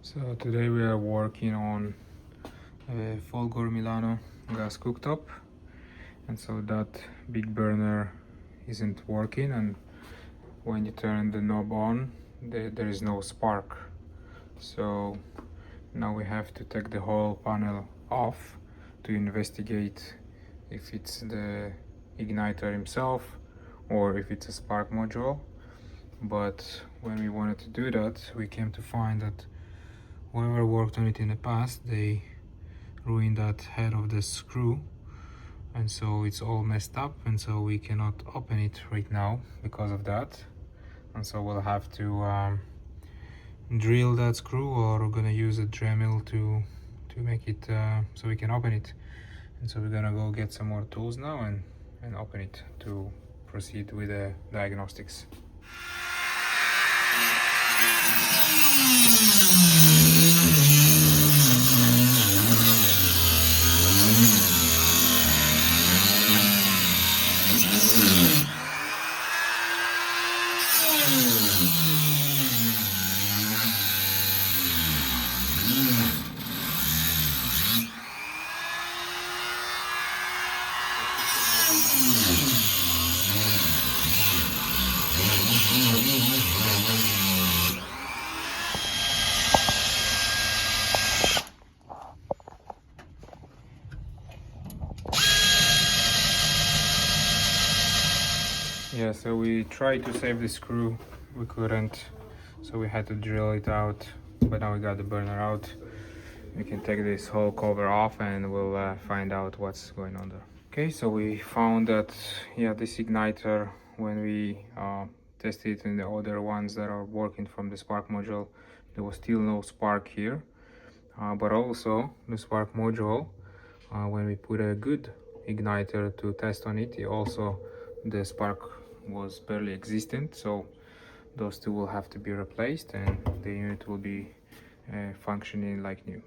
So today we are working on a Fulgor Milano gas cooktop, and so that big burner isn't working, and when you turn the knob on there is no spark. So now we have to take the whole panel off to investigate if it's the igniter himself or if it's a spark module. But when we wanted to do that, we came to find that whoever worked on it in the past, they ruined that head of the screw, and so it's all messed up, and so we cannot open it right now because of that. And so we'll have to drill that screw, or we're gonna use a Dremel to make it so we can open it. And so we're gonna go get some more tools now and open it to proceed with the diagnostics. Yeah, so we tried to save the screw, we couldn't, so we had to drill it out, but now we got the burner out. We can take this whole cover off and we'll find out what's going on there. Okay, so we found that, yeah, this igniter, when we tested it in the other ones that are working from the spark module, there was still no spark here. But also the spark module, when we put a good igniter to test on it, the spark was barely existent. So those two will have to be replaced and the unit will be functioning like new.